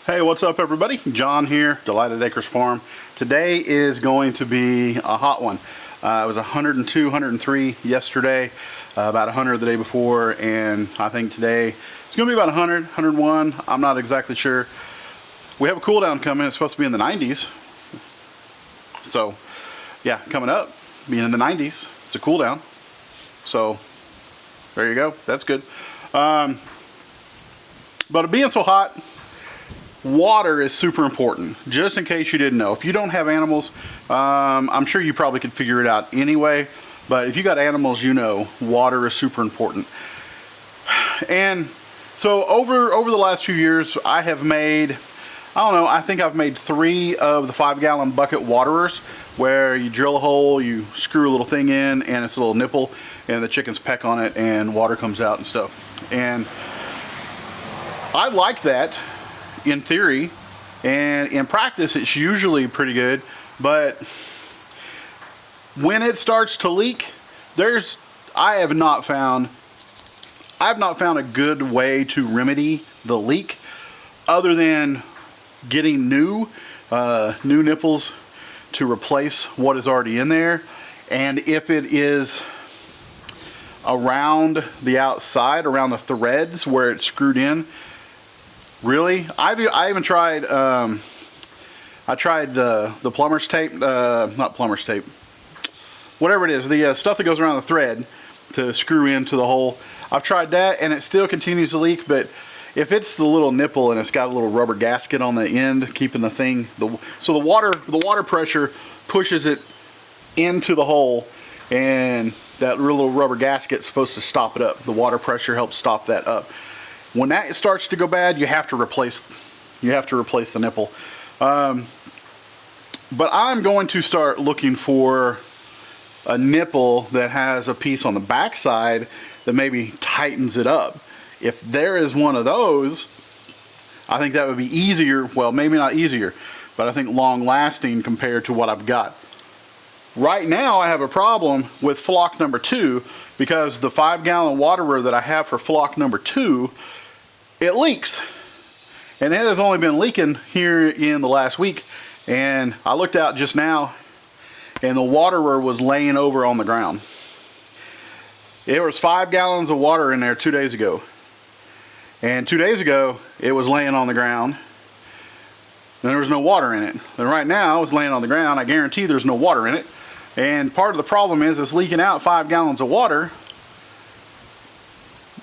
Hey, what's up everybody? John here, Delighted Acres Farm. Today is going to be a hot one. It was 102, 103 yesterday, about 100 the day before, and I think today it's going to be about 100, 101. I'm not exactly sure. We have a cool down coming. It's supposed to be in the 90s. So, yeah, coming up, being in the 90s. It's a cool down. So, there you go. That's good. But it being so hot, water is super important, just in case you didn't know. If you don't have animals, I'm sure you probably could figure it out anyway, but if you got animals, you know water is super important. And so over the last few years, I have made, I don't know, I think I've made 3 of the 5-gallon bucket waterers, where you drill a hole, you screw a little thing in, and it's a little nipple, and the chickens peck on it, and water comes out and stuff. And I like that in theory, and in practice it's usually pretty good, but when it starts to leak, I have not found a good way to remedy the leak other than getting new nipples to replace what is already in there. And if it is around the outside, around the threads where it's screwed in, really, I even tried, I tried the plumber's tape, not plumber's tape, whatever it is, the stuff that goes around the thread to screw into the hole. I've tried that and it still continues to leak. But if it's the little nipple and it's got a little rubber gasket on the end keeping the thing, so the water pressure pushes it into the hole, and that little rubber gasket's supposed to stop it up. The water pressure helps stop that up. When that starts to go bad, you have to replace the nipple. But I'm going to start looking for a nipple that has a piece on the back side that maybe tightens it up. If there is one of those, I think that would be easier. Well, maybe not easier, but I think long lasting compared to what I've got. Right now I have a problem with flock number 2 because the 5-gallon waterer that I have for flock number 2, it leaks, and it has only been leaking here in the last week. And I looked out just now and the waterer was laying over on the ground. There was 5 gallons of water in there 2 days ago, and 2 days ago it was laying on the ground. Then there was no water in it. And right now it's laying on the ground. I guarantee there's no water in it. And part of the problem is it's leaking out 5 gallons of water,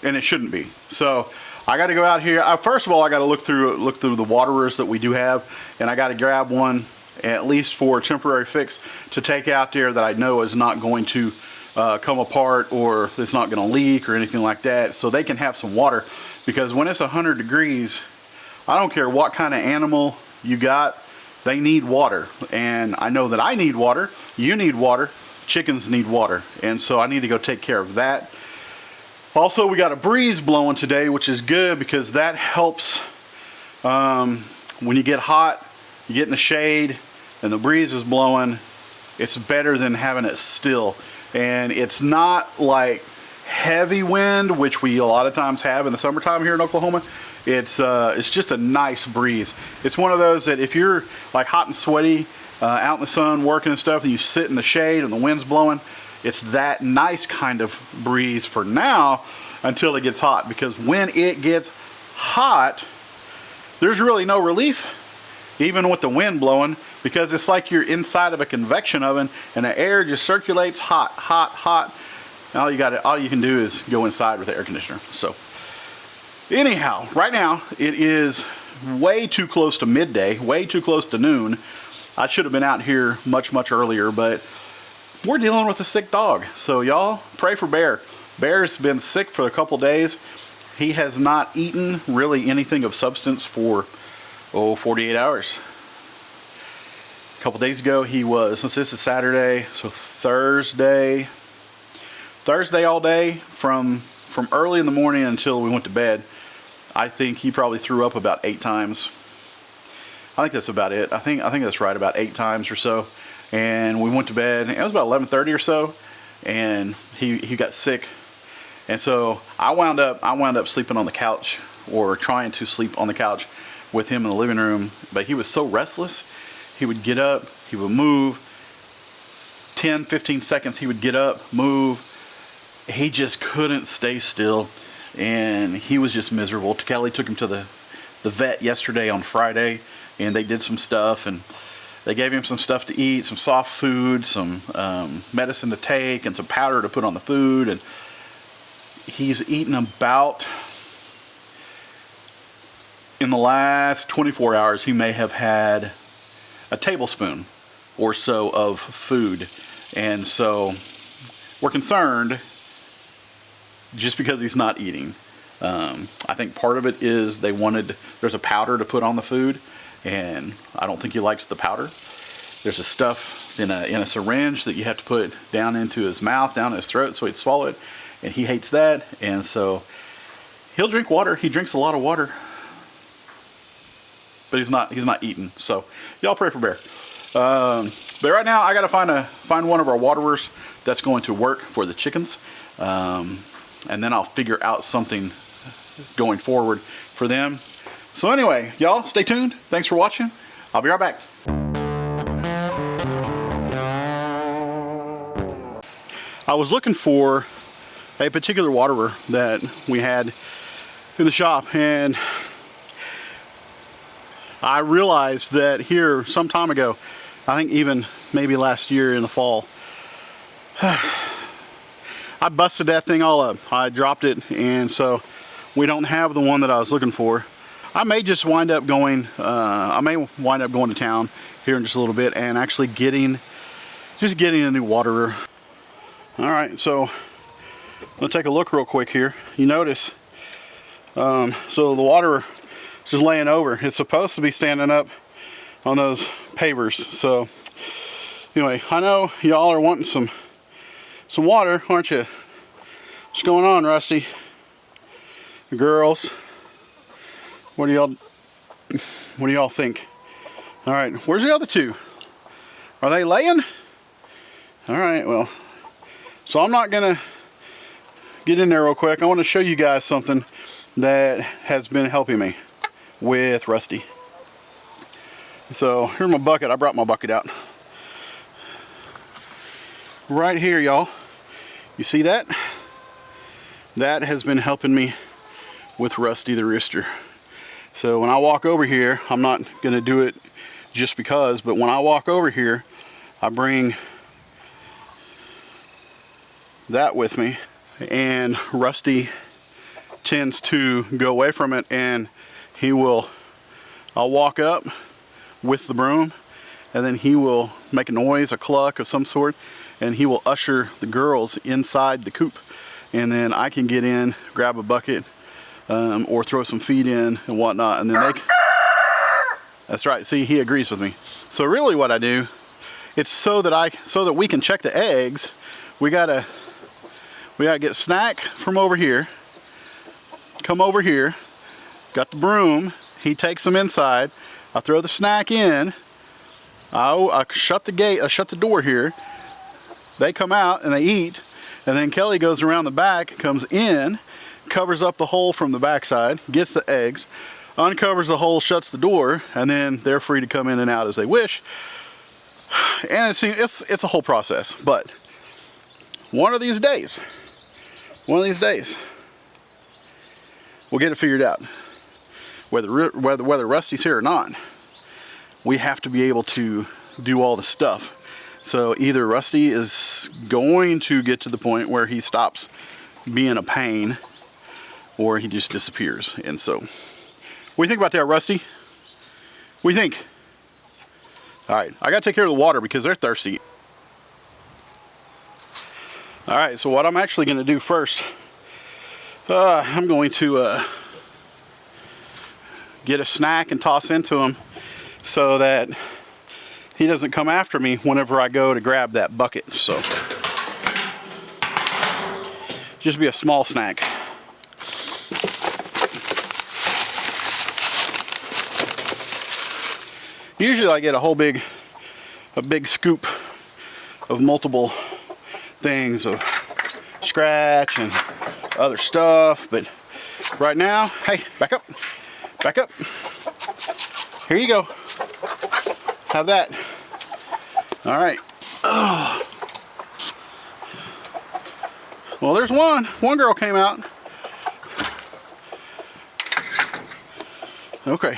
and it shouldn't be. So I got to go out here. First of all, I got to look through the waterers that we do have, and I got to grab one at least for a temporary fix to take out there that I know is not going to come apart, or it's not going to leak or anything like that, so they can have some water. Because when it's 100 degrees, I don't care what kind of animal you got, they need water. And I know that I need water, you need water, chickens need water, and so I need to go take care of that. Also, we got a breeze blowing today, which is good because that helps when you get hot, you get in the shade and the breeze is blowing. It's better than having it still. And it's not like heavy wind, which we a lot of times have in the summertime here in Oklahoma. It's just a nice breeze. It's one of those that if you're like hot and sweaty out in the sun working and stuff, and you sit in the shade and the wind's blowing, it's that nice kind of breeze for now until it gets hot. Because when it gets hot, there's really no relief, even with the wind blowing, because it's like you're inside of a convection oven and the air just circulates hot, hot, hot. All you can do is go inside with the air conditioner. So anyhow, right now it is way too close to midday, way too close to noon. I should have been out here much earlier, but we're dealing with a sick dog. So y'all pray for Bear. Bear's been sick for a couple days. He has not eaten really anything of substance for 48 hours. A couple days ago he was, since this is Saturday, so Thursday all day from early in the morning until we went to bed, I think he probably threw up about 8 times. I think that's about it. I think that's right, about 8 times or so. And we went to bed, and it was about 11:30 or so, and he got sick. And so I wound up sleeping on the couch, or trying to sleep on the couch, with him in the living room, but he was so restless. He would get up, he would move, 10, 15 seconds he would get up, move. He just couldn't stay still, and he was just miserable. Kelly took him to the vet yesterday on Friday, and they did some stuff, and they gave him some stuff to eat, some soft food, some medicine to take, and some powder to put on the food. And he's eaten about, in the last 24 hours, he may have had a tablespoon or so of food. And so we're concerned just because he's not eating. I think part of it is there's a powder to put on the food, and I don't think he likes the powder. There's a stuff in a syringe that you have to put down into his mouth, down his throat, so he'd swallow it, and he hates that. And so he'll drink water. He drinks a lot of water, but he's not eating. So y'all pray for Bear. But right now I got to find one of our waterers that's going to work for the chickens, and then I'll figure out something going forward for them. So anyway, y'all stay tuned. Thanks for watching. I'll be right back. I was looking for a particular waterer that we had in the shop, and I realized that here some time ago, I think even maybe last year in the fall, I busted that thing all up. I dropped it, and so we don't have the one that I was looking for. I may just wind up going to town here in just a little bit and actually getting a new waterer. All right, so let's take a look real quick here. You notice, so the waterer is just laying over. It's supposed to be standing up on those pavers. So anyway, I know y'all are wanting some water, aren't you? What's going on, Rusty? Girls, what do y'all think? All right, where's the other two? Are they laying? All right, well, so I'm not gonna get in there real quick. I want to show you guys something that has been helping me with Rusty. So here's my bucket. I brought my bucket out. Right here, y'all. You see that? That has been helping me with Rusty the rooster. So when I walk over here, I'm not going to do it just because, but when I walk over here, I bring that with me, and Rusty tends to go away from it, and I'll walk up with the broom, and then he will make a noise, a cluck of some sort, and he will usher the girls inside the coop, and then I can get in, grab a bucket, or throw some feed in and whatnot, and then that's right, see, he agrees with me. So really what I do, it's so that we can check the eggs. We gotta get Snack from over here, come over here, got the broom, he takes them inside, I throw the Snack in, I shut the gate, I shut the door here, they come out and they eat, and then Kelly goes around the back, comes in, covers up the hole from the backside, gets the eggs, uncovers the hole, shuts the door, and then they're free to come in and out as they wish. And it's a whole process, but one of these days, we'll get it figured out. Whether Rusty's here or not, we have to be able to do all the stuff. So either Rusty is going to get to the point where he stops being a pain, or he just disappears. And so, what do you think about that, Rusty? What do you think? All right, I gotta take care of the water because they're thirsty. All right, so what I'm actually gonna do first, I'm going to get a Snack and toss into him so that he doesn't come after me whenever I go to grab that bucket. So, just be a small Snack. Usually I get a big scoop of multiple things of scratch and other stuff, but right now, hey, back up. here you go. Have that. All right. Oh. Well, there's one. One girl came out. Okay.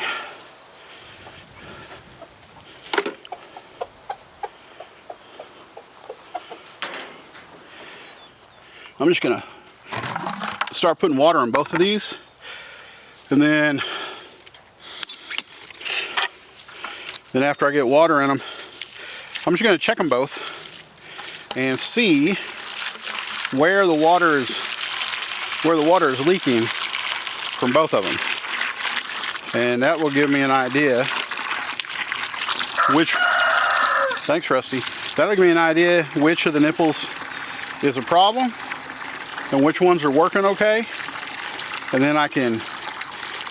I'm just gonna start putting water on both of these, and then after I get water in them, I'm just gonna check them both and see where the water is leaking from both of them. And that will give me an idea which, thanks Rusty, that'll give me an idea which of the nipples is a problem and which ones are working okay. And then I can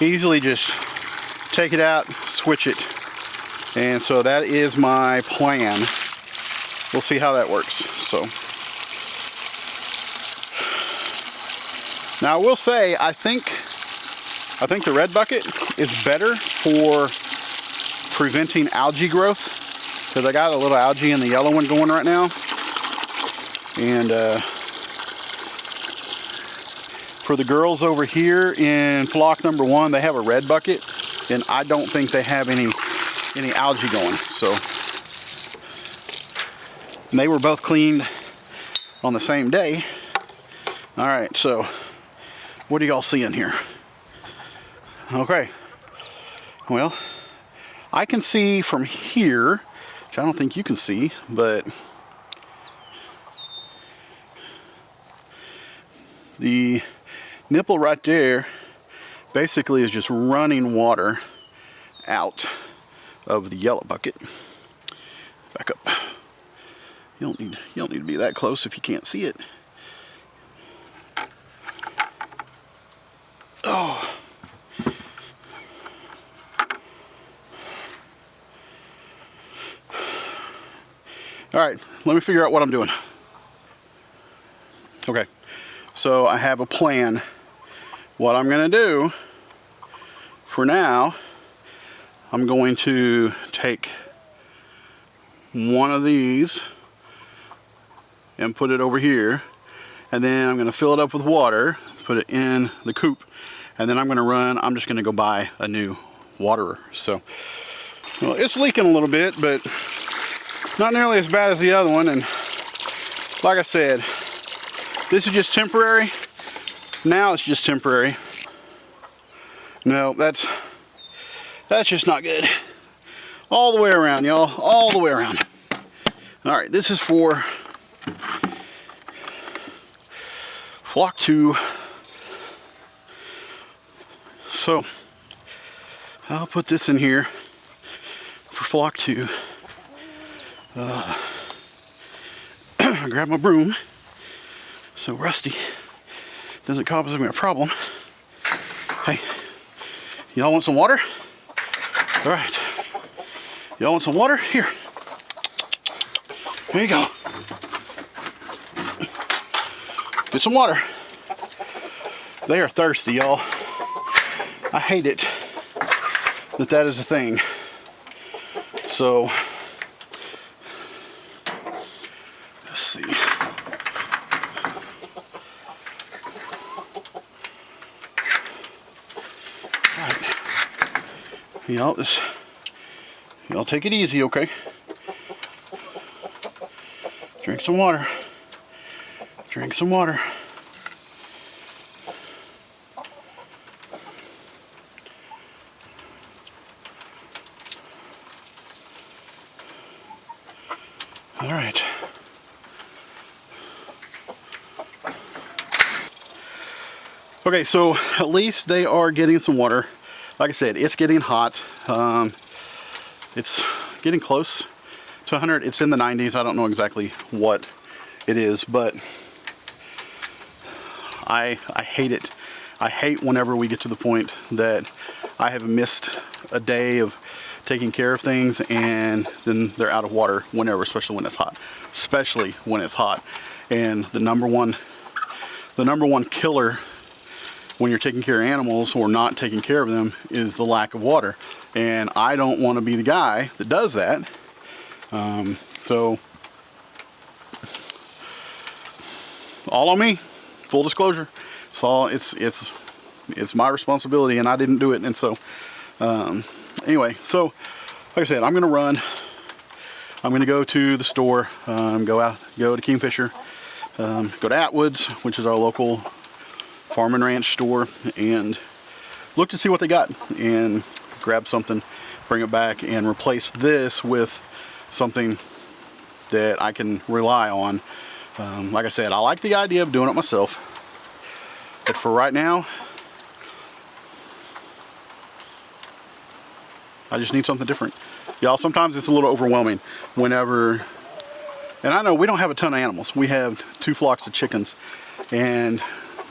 easily just take it out, switch it. And so that is my plan. We'll see how that works. So now I will say, I think the red bucket is better for preventing algae growth, because I got a little algae in the yellow one going right now. And for the girls over here in flock number 1, they have a red bucket, and I don't think they have any algae going. So, and they were both cleaned on the same day. All right, so what are y'all seeing here? Okay, well, I can see from here, which I don't think you can see, but the nipple right there basically is just running water out of the yellow bucket. Back up. You don't need to be that close if you can't see it. Oh. All right, let me figure out what I'm doing. Okay, so I have a plan. What I'm gonna do for now, I'm going to take one of these and put it over here, and then I'm gonna fill it up with water, put it in the coop, and then I'm just gonna go buy a new waterer. So, well, it's leaking a little bit, but not nearly as bad as the other one. And like I said, this is just temporary. Now it's just temporary. No, that's just not good. All the way around, y'all, all the way around. All right, this is for flock 2. So I'll put this in here for flock 2. Grab my broom so Rusty doesn't cause me a problem. Hey, y'all want some water? All right, y'all want some water? Here, there you go. Get some water. They are thirsty, y'all. I hate it that is a thing. So let's see. All right. Y'all take it easy, okay? Drink some water. Drink some water. All right. Okay, so at least they are getting some water. Like I said, it's getting hot. It's getting close to 100. It's in the 90s. I don't know exactly what it is, but I hate it. I hate whenever we get to the point that I have missed a day of taking care of things and then they're out of water whenever, especially when it's hot. Especially when it's hot. And the number one killer when you're taking care of animals or not taking care of them is the lack of water. and I don't want to be the guy that does that. So all on me, full disclosure. So it's my responsibility, and I didn't do it. And so anyway, so like I said, I'm gonna run. I'm gonna go to the store, go to Kingfisher, go to Atwood's, which is our local farm and ranch store, and look to see what they got and grab something, bring it back, and replace this with something that I can rely on. Like I said, I like the idea of doing it myself, but for right now, I just need something different. Y'all, sometimes it's a little overwhelming whenever, and I know we don't have a ton of animals. We have 2 flocks of chickens, and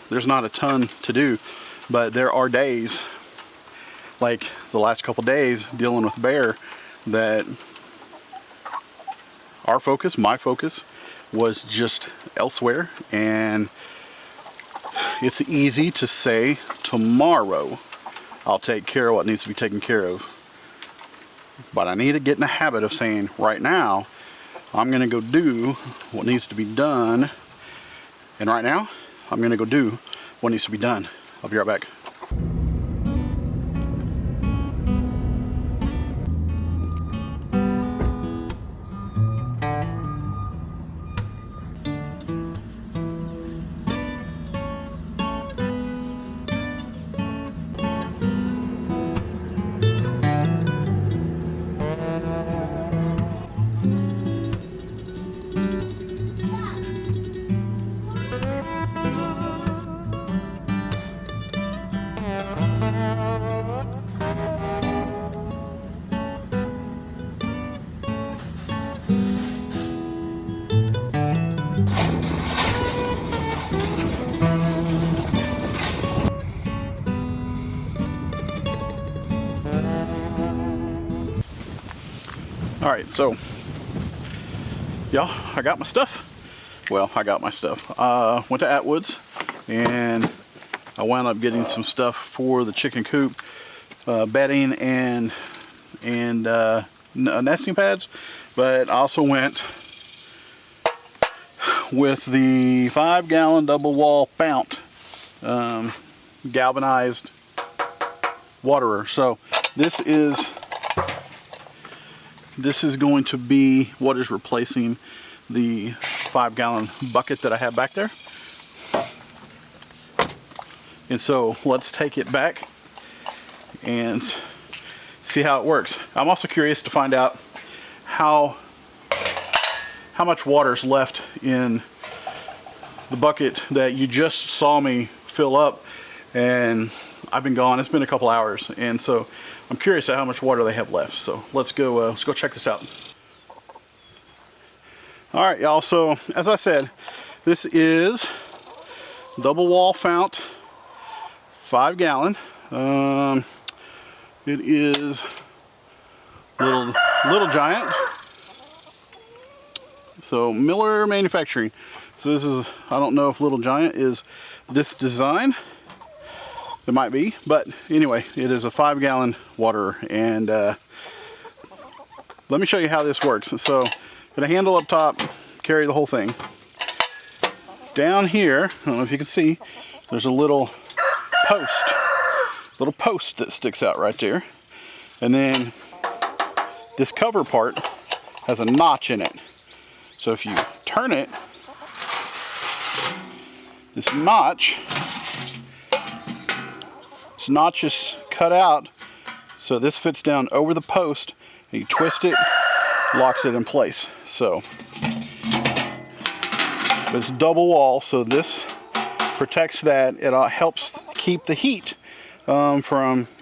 there's not a ton to do, but there are days, like the last couple days dealing with bear, that our focus, my focus, was just elsewhere. And it's easy to say tomorrow I'll take care of what needs to be taken care of, but I need to get in the habit of saying right now I'm gonna go do what needs to be done, and right now I'm gonna go do what needs to be done. I'll be right back. Alright, so y'all, I got my stuff. Well, I got my stuff. Went to Atwood's, and I wound up getting some stuff for the chicken coop, bedding and nesting pads. But I also went with the 5-gallon double wall fount galvanized waterer. So this is going to be what is replacing the 5-gallon bucket that I have back there. And so let's take it back and see how it works. I'm also curious to find out how much water is left in the bucket that you just saw me fill up, and I've been gone. It's been a couple hours, and so I'm curious at how much water they have left. So let's go check this out. All right, y'all. So as I said, this is double wall fount, 5-gallon. It is Little Giant. So Miller Manufacturing. So this is, I don't know if Little Giant is this design. It might be, but anyway, it is a 5-gallon water, and let me show you how this works. So, got a handle up top, carry the whole thing. Down here, I don't know if you can see, there's a little post that sticks out right there, and then this cover part has a notch in it. So if you turn it, this notch is cut out, so this fits down over the post, and you twist it, locks it in place. So it's double wall, so this protects that. It helps keep the heat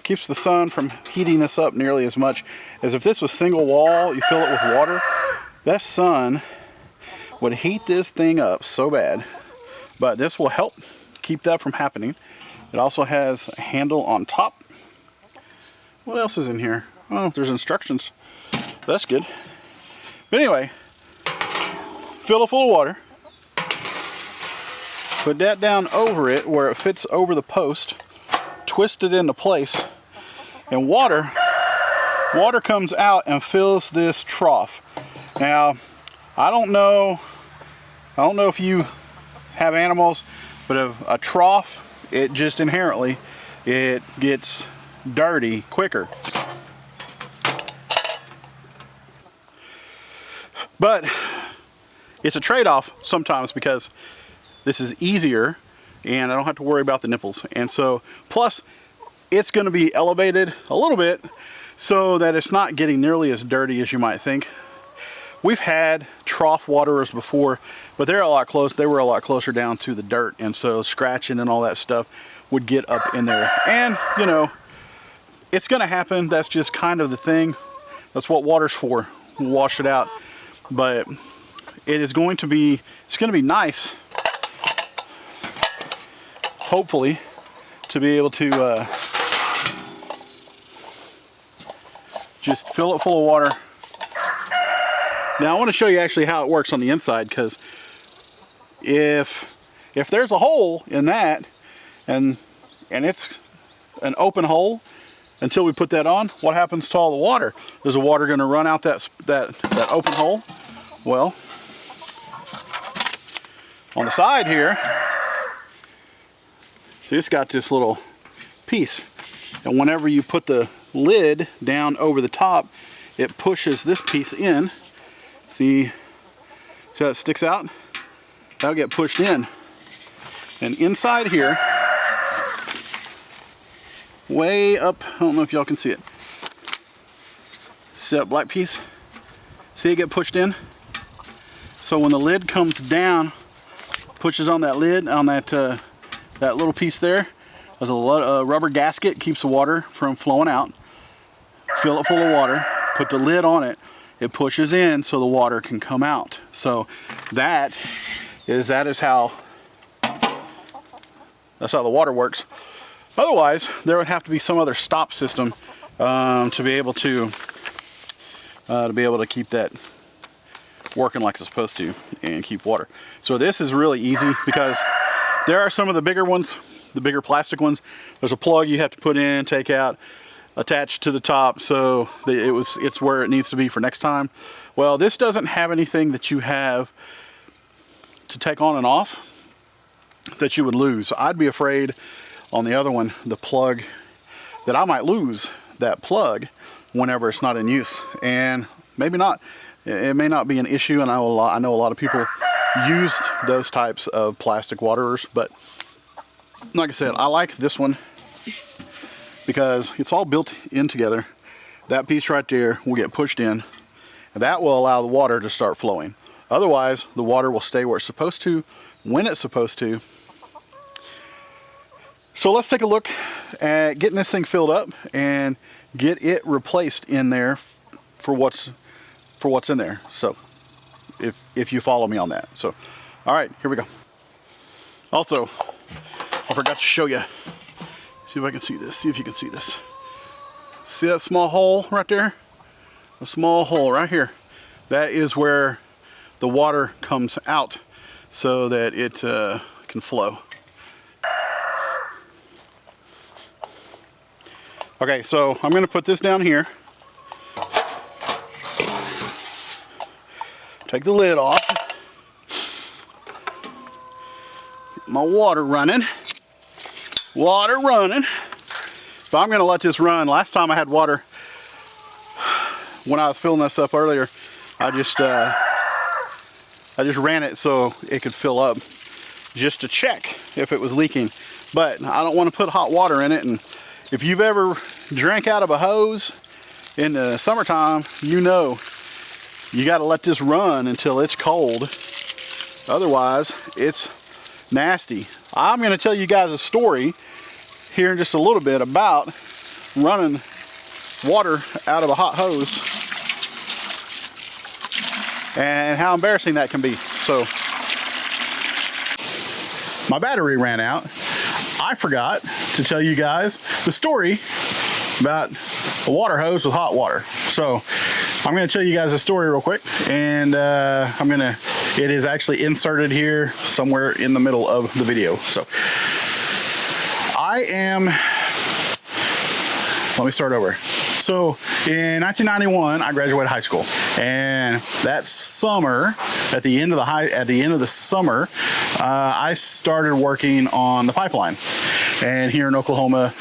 keeps the sun from heating this up nearly as much as if this was single wall, you fill it with water. That sun would heat this thing up so bad, but this will help keep that from happening. It also has a handle on top. What else is in here? Oh, there's instructions. That's good. But anyway, fill it full of water. Put that down over it where it fits over the post. Twist it into place. And water water comes out and fills this trough. Now, I don't know if you have animals, but a trough, it just inherently, it gets dirty quicker. But it's a trade-off sometimes because this is easier and I don't have to worry about the nipples. And so, plus it's going to be elevated a little bit so that it's not getting nearly as dirty as you might think. We've had trough waterers before, but they were a lot closer down to the dirt, and so scratching and all that stuff would get up in there. And you know, it's going to happen. That's just kind of the thing. That's what water's for. We'll wash it out. But it's going to be nice, hopefully, to be able to just fill it full of water. Now I want to show you actually how it works on the inside, because if there's a hole in that and it's an open hole until we put that on, what happens to all the water? Is the water going to run out that open hole? Well, on the side here, see, it's got this little piece, and whenever you put the lid down over the top, it pushes this piece in. See how it sticks out? That'll get pushed in. And inside here, way up, I don't know if y'all can see it. See that black piece? See it get pushed in? So when the lid comes down, pushes on that lid, on that little piece there, there's a rubber gasket, keeps the water from flowing out. Fill it full of water, put the lid on it, it pushes in so the water can come out. So that's how the water works. Otherwise, there would have to be some other stop system to be able to keep that working like it's supposed to and keep water. So this is really easy, because there are some of the bigger ones, the bigger plastic ones. There's a plug you have to put in, take out, attached to the top, so it's where it needs to be for next time. Well, this doesn't have anything that you have to take on and off that you would lose. So I'd be afraid on the other one, the plug, that I might lose that plug whenever it's not in use. And maybe not. It may not be an issue, and I know a lot of people used those types of plastic waterers, but like I said, I like this one because it's all built in together. That piece right there will get pushed in, and that will allow the water to start flowing. Otherwise, the water will stay where it's supposed to, when it's supposed to. So let's take a look at getting this thing filled up and get it replaced in there for what's in there. So if you follow me on that. So, all right, here we go. Also, I forgot to show you. See if I can see this. See if you can see this. See that small hole right there? A small hole right here. That is where the water comes out so that it can flow. Okay, so I'm going to put this down here. Take the lid off. Get my water running. Water running. So I'm going to let this run. Last time I had water, when I was filling this up earlier, I just ran it so it could fill up, just to check if it was leaking. But I don't want to put hot water in it, and if you've ever drank out of a hose in the summertime, you know you got to let this run until it's cold. Otherwise, it's nasty. I'm going to tell you guys a story here in just a little bit about running water out of a hot hose and how embarrassing that can be. So, my battery ran out. I forgot to tell you guys the story about a water hose with hot water. So I'm going to tell you guys a story real quick, and it is actually inserted here somewhere in the middle of the video. So let me start over. So in 1991, I graduated high school, and that summer, at the end of the summer, I started working on the pipeline. And here in Oklahoma,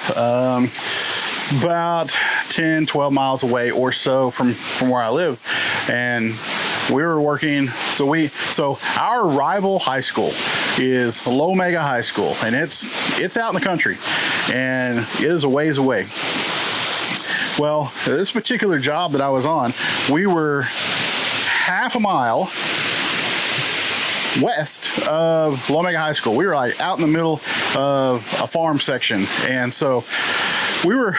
about 10, 12 miles away or so from where I live. And we were working, so our rival high school is Lomega High School, and it's out in the country, and it is a ways away. Well, this particular job that I was on, we were half a mile west of Lomega High School. We were like out in the middle of a farm section, and so we were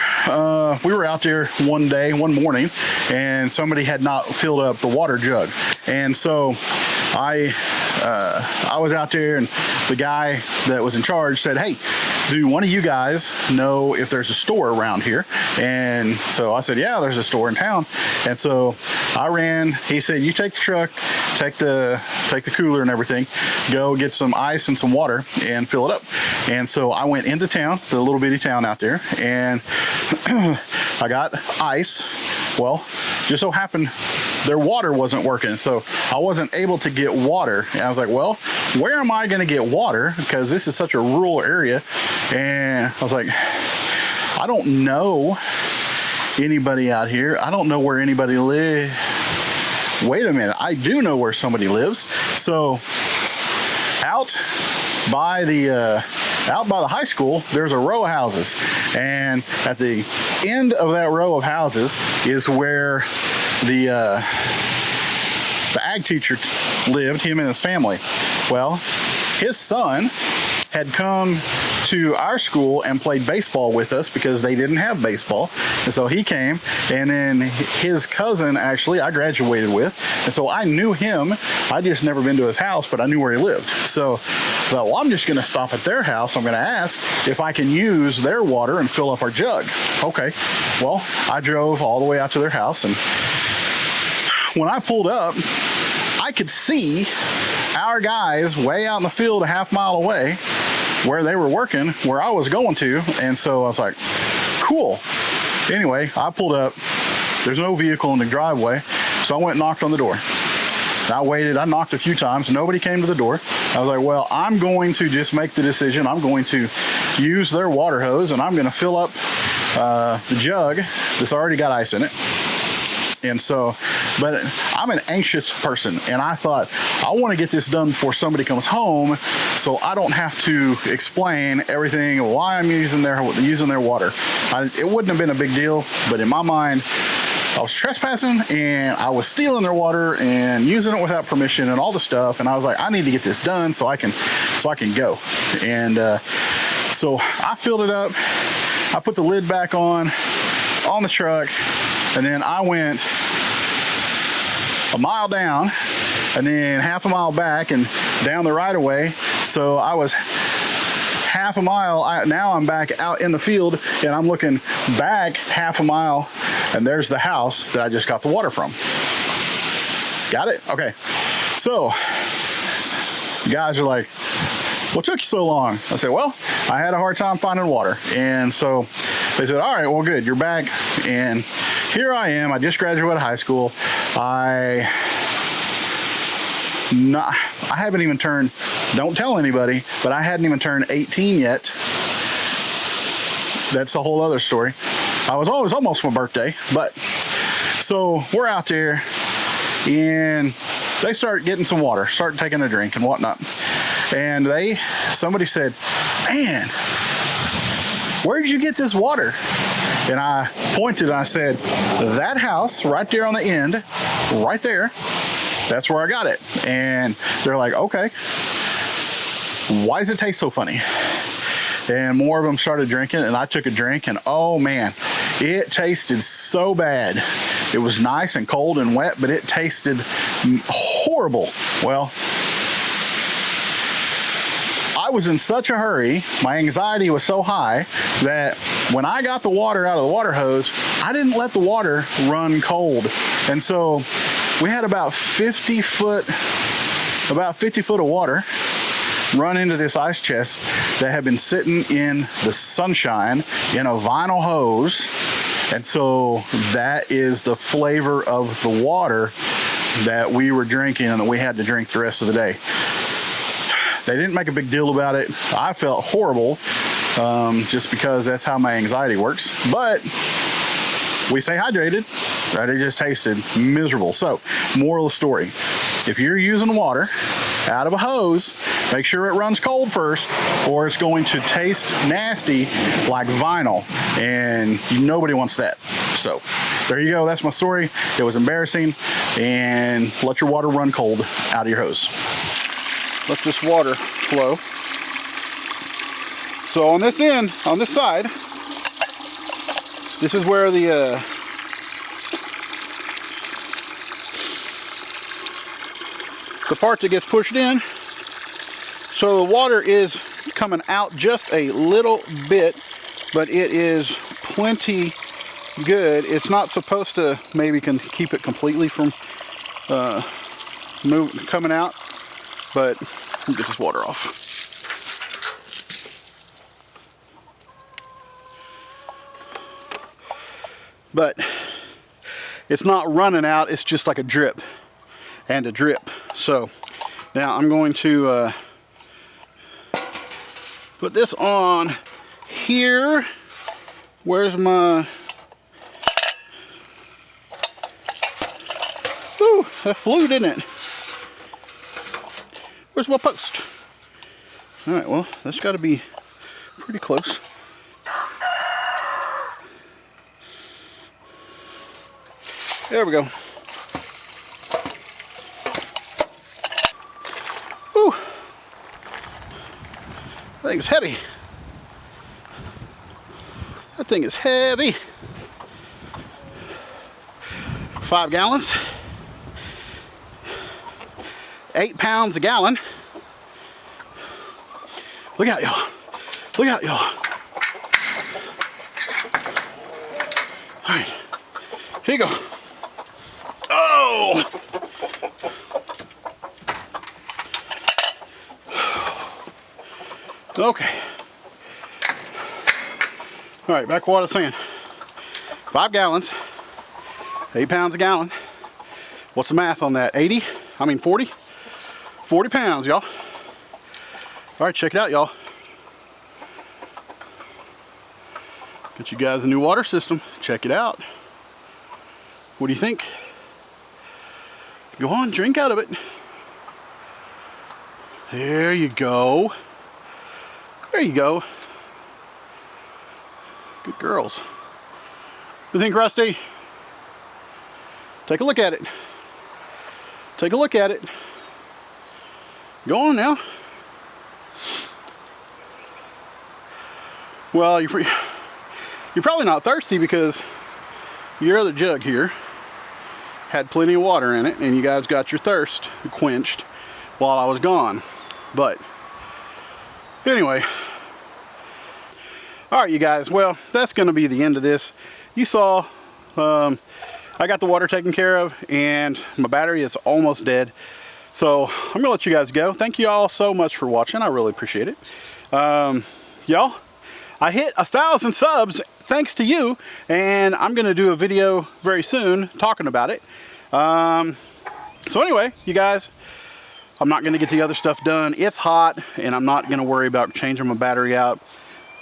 out there one morning, and somebody had not filled up the water jug, and so I was out there, and the guy that was in charge said, "Hey, do one of you guys know if there's a store around here?" And so I said, "Yeah, there's a store in town." And so I ran. He said, "You take the truck, take the cooler and everything, go get some ice and some water and fill it up." And so I went into town, the little bitty town out there, and I got ice. Well, just so happened their water wasn't working, so I wasn't able to get water. And I was like, well, where am I going to get water? Because this is such a rural area. And I was like, I don't know anybody out here. I don't know where anybody lives. Wait a minute, I do know where somebody lives. So out by the high school, there's a row of houses, and at the end of that row of houses is where the ag teacher lived, him and his family. Well, his son had come to our school and played baseball with us because they didn't have baseball. And so he came, and then his cousin, actually, I graduated with. And so I knew him. I'd just never been to his house, but I knew where he lived. So I thought, well, I'm just going to stop at their house. I'm going to ask if I can use their water and fill up our jug. Okay. Well, I drove all the way out to their house, and when I pulled up, I could see our guys way out in the field a half mile away where they were working, where I was going to. And so I was like, cool. Anyway, I pulled up. There's no vehicle in the driveway. So I went and knocked on the door. And I waited. I knocked a few times. Nobody came to the door. I was like, well, I'm going to just make the decision. I'm going to use their water hose, and I'm going to fill up the jug that's already got ice in it. And so, but I'm an anxious person, and I thought, I want to get this done before somebody comes home, so I don't have to explain everything, why I'm using their water. It wouldn't have been a big deal, but in my mind, I was trespassing, and I was stealing their water and using it without permission and all the stuff. And I was like, I need to get this done so I can go. And so I filled it up. I put the lid back on the truck. And then I went a mile down, and then half a mile back and down the right of way. So I was half a mile. Now I'm back out in the field, and I'm looking back half a mile, and there's the house that I just got the water from. Got it? Okay. So the guys are like, what took you so long? I said, well, I had a hard time finding water. And so they said, all right, well, good, you're back. And here I am. I just graduated high school. I haven't even turned, don't tell anybody, but I hadn't even turned 18 yet. That's a whole other story. It was almost my birthday, but so we're out there, and they start getting some water, start taking a drink and whatnot. And somebody said, man, where did you get this water? And I pointed and I said, that house right there on the end, right there, that's where I got it. And they're like, okay, why does it taste so funny? And more of them started drinking, and I took a drink, and oh man, it tasted so bad. It was nice and cold and wet, but it tasted horrible. Well, I was in such a hurry, my anxiety was so high that when I got the water out of the water hose, I didn't let the water run cold. And so we had about 50 foot of water run into this ice chest that had been sitting in the sunshine in a vinyl hose And so that is the flavor of the water that we were drinking and that we had to drink the rest of the day. They didn't make a big deal about it. I felt horrible, just because that's how my anxiety works. But we stay hydrated, and it just tasted miserable. So, moral of the story, if you're using water out of a hose, make sure it runs cold first, or it's going to taste nasty like vinyl, and nobody wants that. So, there you go. That's my story. It was embarrassing, and let your water run cold out of your hose. Let this water flow. So on this end, on this side, this is where the part that gets pushed in. So the water is coming out just a little bit, but it is plenty good. It's not supposed to maybe can keep it completely from coming out, but let me get this water off. But it's not running out, it's just like a drip and a drip. So now I'm going to put this on here. Where's my... Ooh, that flew, didn't it? Where's my post? All right, well, that's got to be pretty close. There we go. Whew. That thing is heavy. That thing is heavy. 5 gallons. 8 pounds a gallon. Look out, y'all. Look out, y'all. All right, here you go. Oh! Okay. All right, back to what I was saying. 5 gallons, 8 pounds a gallon. What's the math on that? 40? 40 pounds, y'all. All right, check it out, y'all. Get you guys a new water system. Check it out. What do you think? Go on, drink out of it. There you go. There you go. Good girls. What do you think, Rusty? Take a look at it. Take a look at it. Go on now. Well, you're probably not thirsty because your other jug here had plenty of water in it, and you guys got your thirst quenched while I was gone. But anyway, all right, you guys, well, that's going to be the end of this. You saw I got the water taken care of, and my battery is almost dead. So I'm gonna let you guys go. Thank you all so much for watching. I really appreciate it. Y'all, I hit 1,000 subs thanks to you, and I'm gonna do a video very soon talking about it. So anyway, you guys, I'm not gonna get the other stuff done. It's hot, and I'm not gonna worry about changing my battery out.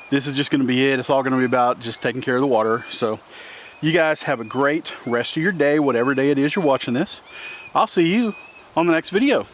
This is just gonna be it. It's all gonna be about just taking care of the water. So you guys have a great rest of your day, whatever day it is you're watching this. I'll see you on the next video.